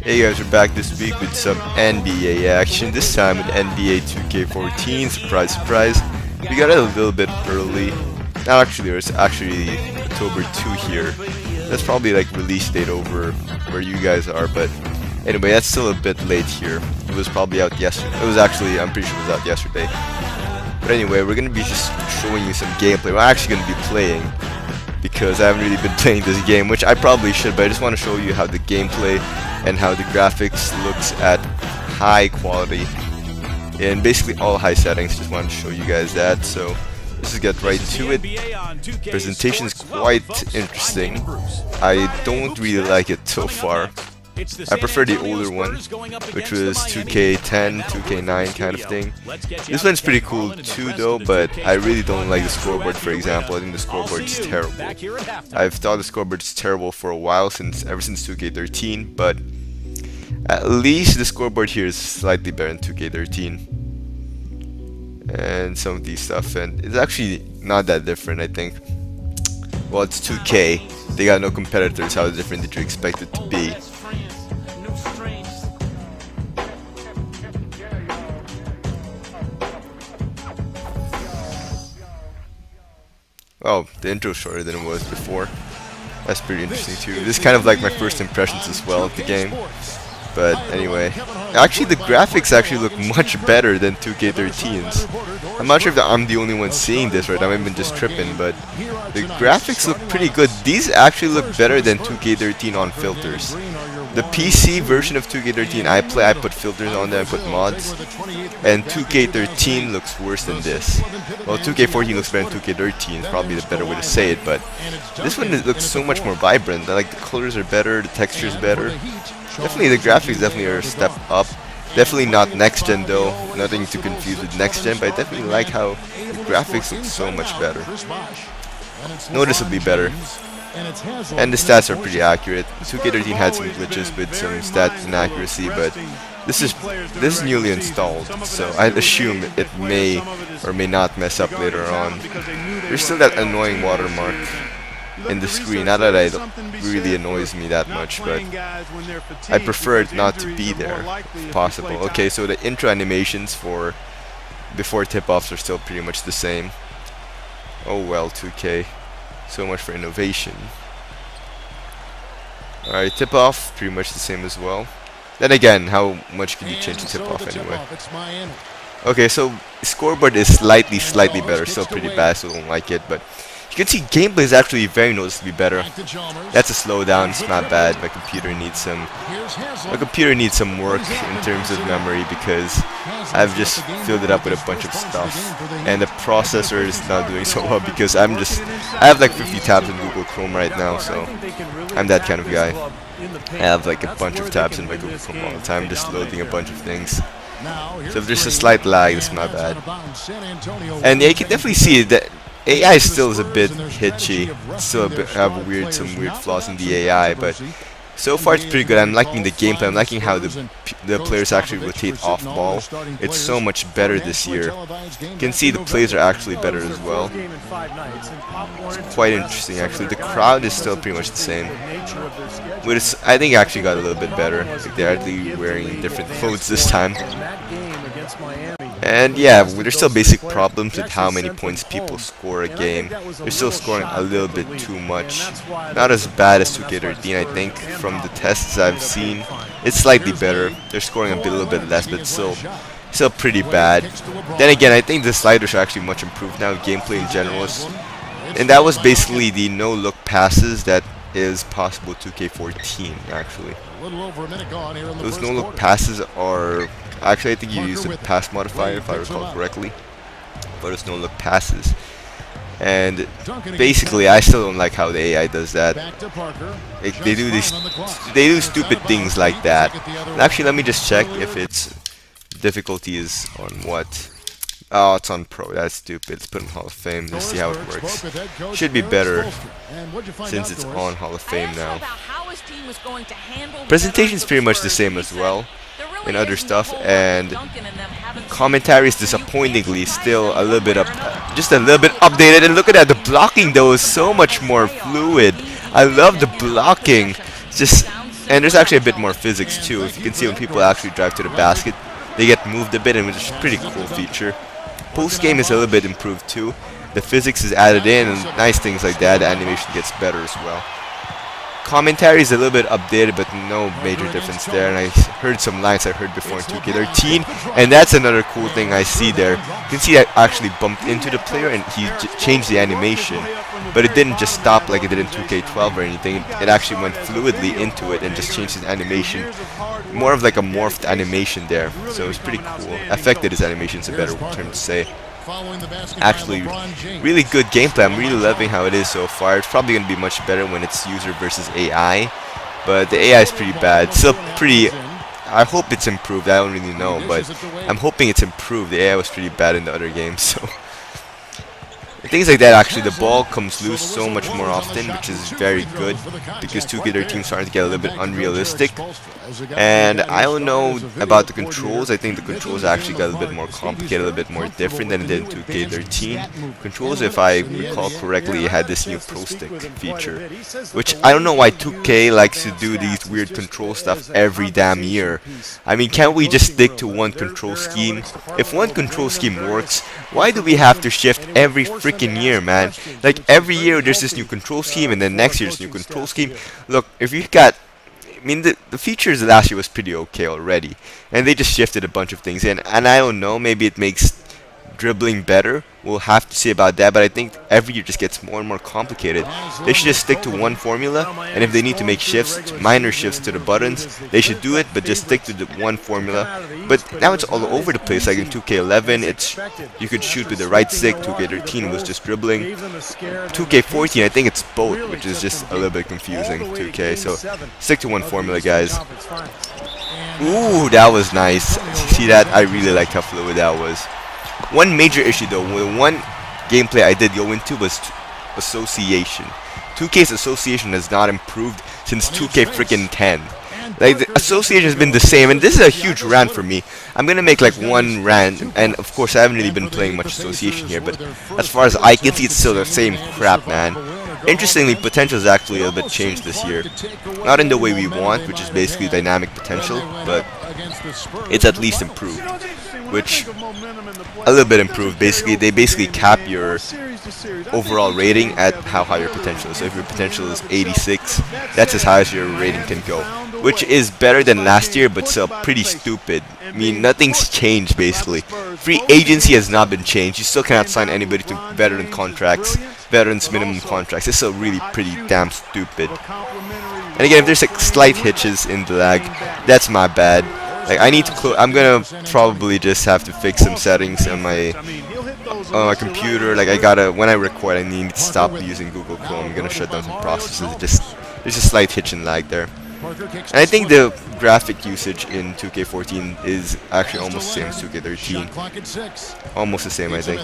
Hey guys, we're back this week with some NBA action, this time with NBA 2K14, surprise surprise. We got it a little bit early, not actually, it's actually October 2 here. That's probably like release date over where you guys are, but anyway, that's still a bit late here. It was probably out yesterday, it was actually, I'm pretty sure it was out yesterday. But anyway, we're going to be just showing you some gameplay. We're actually going to be playing, because I haven't really been playing this game, which I probably should, but I just want to show you how the gameplay and how the graphics looks at high quality in basically all high settings. Just wanted to show you guys that, so let's just get right to it. Presentation is quite interesting. I don't really like it so far. I prefer the older one, which was 2K10, 2K9 kind of thing. This one's pretty cool too though, but I really don't like the scoreboard, for example. I think the scoreboard is terrible. I've thought the scoreboard is terrible for a while, ever since 2K13, but at least the scoreboard here is slightly better than 2K13. And some of these stuff, and it's actually not that different, I think. Well, it's 2K. They got no competitors. How different did you expect it to be? Oh, the intro's shorter than it was before. That's pretty interesting too. This is kind of like my first impressions as well of the game. But anyway, actually the graphics actually look much better than 2K13's. I'm not sure if I'm the only one seeing this right now, I might have just tripping, but the graphics look pretty good. These actually look better than 2K13 on filters. The PC version of 2K13 I put filters on there, I put mods, and 2K13 looks worse than this. Well, 2K14 looks better than 2K13, is probably the better way to say it, but this one looks so much more vibrant. Like, the colors are better, the texture's better. Definitely the graphics definitely are a step up. Definitely not next gen though, nothing to confuse with next gen, but I definitely like how the graphics look so much better. Noticeably better. And the stats are pretty accurate. 2K13 had some glitches with some stat inaccuracy, but this is newly installed, so I assume it may or may not mess up later on. There's still that annoying watermark in the screen. Not that it really annoys me that much, but I prefer it not to be there if possible. Okay, so the intro animations for before tip-offs are still pretty much the same. Oh well, 2K. So much for innovation. Alright, tip-off, pretty much the same as well. Then again, how much can you change the tip-off anyway? Okay, so scoreboard is slightly better. Still pretty bad, so I don't like it, but you can see gameplay is actually very noticeably better. That's a slowdown, it's not bad. My computer needs some work in terms of memory, because I've just filled it up with a bunch of stuff, and the processor is not doing so well because I have like 50 tabs in Google Chrome right now, so I'm that kind of guy. I have like a bunch of tabs in my Google Chrome all the time, just loading a bunch of things. So if there's a slight lag, it's not bad. And yeah, you can definitely see that AI still is a bit hitchy. Still have some weird flaws in the AI, but so far it's pretty good. I'm liking the gameplay. I'm liking how the players actually rotate off ball. It's so much better this year. You can see the plays are actually better as well. It's quite interesting actually. The crowd is still pretty much the same. I think it actually got a little bit better. Like, they're actually wearing different clothes this time. And yeah, there's still basic problems with how many points people score a game. They're still scoring a little bit too much. Not as bad as 2K13, I think, from the tests I've seen. It's slightly better. They're scoring a little bit less, but still pretty bad. Then again, I think the sliders are actually much improved now. Gameplay in general is, and that was basically the no-look passes that is possible 2K14 actually. Those no-look passes are actually, I think you use the pass modifier if I recall correctly, but it's no-look passes. And basically, I still don't like how the AI does that. Like, they do stupid things like that. And actually, let me just check if its difficulty is on what. Oh, it's on Pro. That's stupid. Let's put it in Hall of Fame. Let's see how it works. Should be better since it's on Hall of Fame now. Presentation is pretty much the same as well in other stuff, and commentary is disappointingly still a little bit just a little bit updated. And look at that, the blocking though is so much more fluid. I love the blocking. It's just And there's actually a bit more physics too. If you can see when people actually drive to the basket, they get moved a bit, and which is a pretty cool feature. Post game is a little bit improved too. The physics is added in, and nice things like that. The animation gets better as well. Commentary is a little bit updated, but no major difference there. And I heard some lines I heard before in 2K13, and that's another cool thing I see there. You can see I actually bumped into the player, and he changed the animation, but it didn't just stop like it did in 2K12 or anything. It actually went fluidly into it and just changed his animation, more of like a morphed animation there. So it's pretty cool. Affected his animation is a better term to say. Actually, really good gameplay. I'm really loving how it is so far. It's probably going to be much better when it's user versus AI, but the AI is pretty bad. Still pretty. I hope it's improved. I don't really know, but I'm hoping it's improved. The AI was pretty bad in the other games, so. Things like that, actually, the ball comes loose so much more often, which is very good, because 2K13 is starting to get a little bit unrealistic. And I don't know about the controls. I think the controls actually got a little bit more complicated, a little bit more different than it did in 2K13. Controls, if I recall correctly, had this new Pro Stick feature, which I don't know why 2K likes to do these weird control stuff every damn year. I mean, can't we just stick to one control scheme? If one control scheme works, why do we have to shift every freaking year, man? Like, every year there's this new control scheme, and then next year's new control scheme. Look, if you got, I mean, the features last year was pretty okay already, and they just shifted a bunch of things in, and I don't know, maybe it makes dribbling better. We'll have to see about that, but I think every year just gets more and more complicated. They should just stick to one formula, and if they need to make shifts, minor shifts to the buttons, they should do it, but just stick to the one formula. But now it's all over the place. Like in 2K11, it's you could shoot with the right stick. 2K13 was just dribbling. 2K14, I think it's both, which is just a little bit confusing. 2K, so stick to one formula, guys. Ooh, that was nice. See that? I really liked how fluid that was. One major issue though, one gameplay I did go into was association. 2K's association has not improved since 2K freaking 10. Like, the association has been the same, and this is a huge rant for me. I'm gonna make like one rant, and of course I haven't really been playing much association here, but as far as I can see, it's still the same crap, man. Interestingly, potential is actually a little bit changed this year. Not in the way we want, which is basically dynamic potential, but it's at least improved. Which, a little bit improved. Basically, they basically cap your overall rating at how high your potential is. So if your potential is 86, that's as high as your rating can go. Which is better than last year, but still pretty stupid. I mean, nothing's changed, basically. Free agency has not been changed. You still cannot sign anybody to veteran contracts, veterans minimum contracts. It's still really pretty damn stupid. And again, if there's like slight hitches in the lag, that's my bad. Like, I need to I'm gonna probably just have to fix some settings on my computer. Like, when I record, I need to stop using Google Chrome. I'm gonna shut down some processes. There's a slight hitch and lag there. And I think the graphic usage in 2K14 is actually almost the same as 2K13. Almost the same, I think.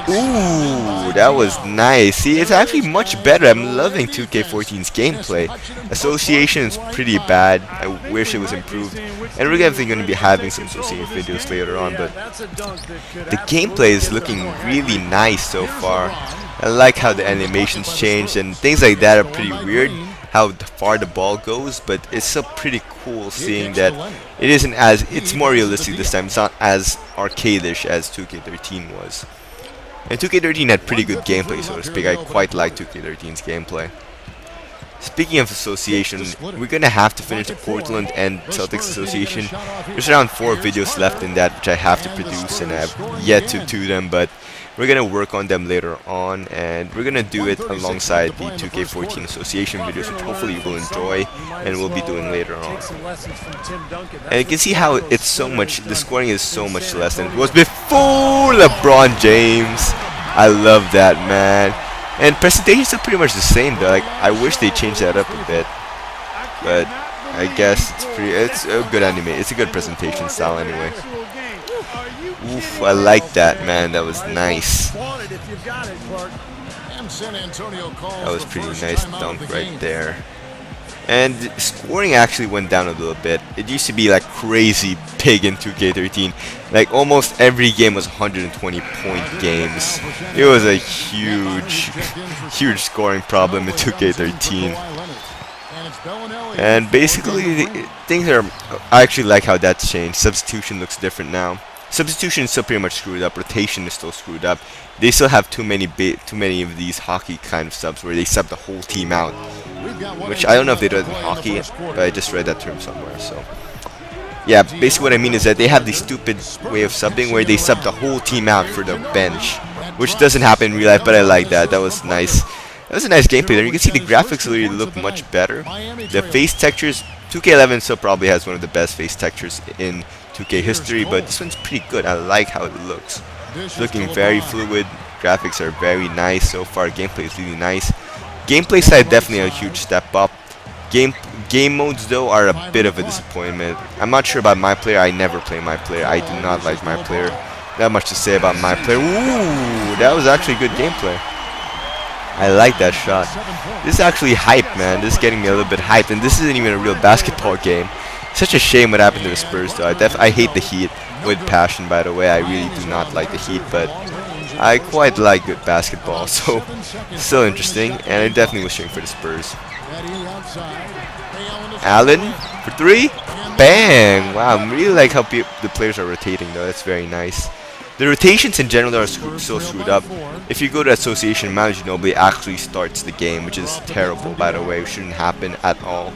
Ooh, that was nice. See, it's actually much better. I'm loving 2K14's gameplay. Association is pretty bad. I wish it was improved. And we're definitely going to be having some association videos later on, but the gameplay is looking really nice so far. I like how the animations changed, and things like that are pretty weird, how far the ball goes, but it's still pretty cool seeing that it's more realistic this time. It's not as arcadish as 2K13 was. And 2K13 had pretty good gameplay, so to speak. I quite like 2K13's gameplay. Speaking of association, we're gonna have to finish the Portland and Celtics association. There's around 4 videos left in that, which I have to produce, and I have yet to do them, but we're gonna work on them later on, and we're gonna do it alongside the 2K14 association videos, which hopefully you will enjoy, and we'll be doing later on. And you can see how it's so much, the scoring is so much less than it was before LeBron James. I love that, man. And presentations are pretty much the same though. Like, I wish they changed that up a bit, but I guess it's a good anime. It's a good presentation style anyway. Oof, I like that, man. That was nice. That was pretty nice dunk right there. And scoring actually went down a little bit. It used to be like crazy big in 2K13. Like, almost every game was 120-point games. It was a huge scoring problem in 2K13. And basically, things are. I actually like how that's changed. Substitution looks different now. Substitution is still pretty much screwed up. Rotation is still screwed up. They still have too many of these hockey kind of subs where they sub the whole team out, which I don't know if they do it in hockey, but I just read that term somewhere. So yeah, basically what I mean is that they have this stupid way of subbing where they sub the whole team out for the bench, which doesn't happen in real life, but I like that. That was nice. That was a nice gameplay there. You can see the graphics really look much better. The face textures, 2K11 still probably has one of the best face textures in 2K history, but this one's pretty good. I like how it looks. It's looking very fluid. Graphics are very nice so far. Gameplay is really nice. Gameplay side definitely a huge step up. Game modes though are a bit of a disappointment. I'm not sure about my player. I never play my player. I do not like my player. Not much to say about my player. Ooh, that was actually good gameplay. I like that shot. This is actually hype, man. This is getting me a little bit hyped, and this isn't even a real basketball game. Such a shame what happened to the Spurs, though. I hate the Heat with passion, by the way. I really do not like the Heat, but I quite like good basketball, so still interesting, and I definitely was cheering for the Spurs. Allen for three. Bang! Wow, I really like how the players are rotating, though. That's very nice. The rotations in general are so screwed up. If you go to Association Manager, nobody actually starts the game, which is terrible, by the way. It shouldn't happen at all.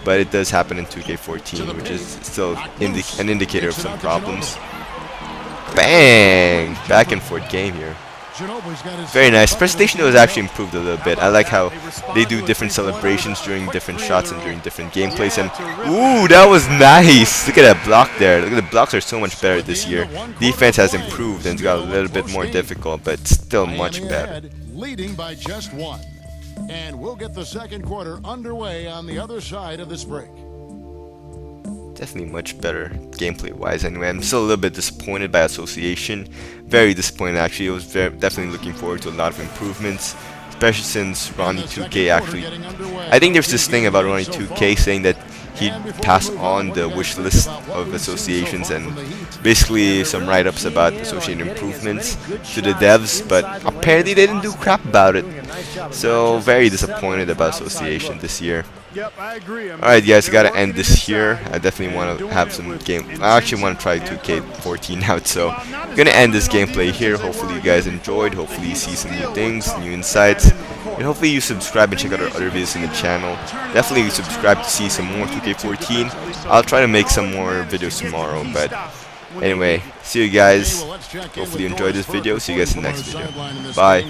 But it does happen in 2K14, which is still an indicator of some problems. Bang! Back and forth game here. Very nice. Presentation was actually improved a little bit. I like how they do different celebrations during different shots and during different gameplays. And ooh, that was nice. Look at that block there. Look at the blocks are so much better this year. Defense has improved and it's got a little bit more difficult, but still much better. Leading by just one. And we'll get the second quarter underway on the other side of this break. Definitely much better gameplay wise anyway. I'm still a little bit disappointed by Association. Very disappointed actually. I was definitely looking forward to a lot of improvements, especially since Ronnie 2K actually. I think there's this thing about Ronnie 2K saying that he'd pass on the wish list of associations and basically some write-ups about association improvements to the devs, but apparently they didn't do crap about it. So very disappointed about Association this year. Alright guys, I gotta end this here. I definitely want to have some game. I actually want to try 2K14 out, so I'm gonna end this gameplay here. Hopefully you guys enjoyed. Hopefully you see some new things, new insights, and hopefully you subscribe and check out our other videos in the channel. Definitely subscribe to see some more 2K14. I'll try to make some more videos tomorrow, but anyway, see you guys. Hopefully you enjoyed this video. See you guys in the next video. Bye.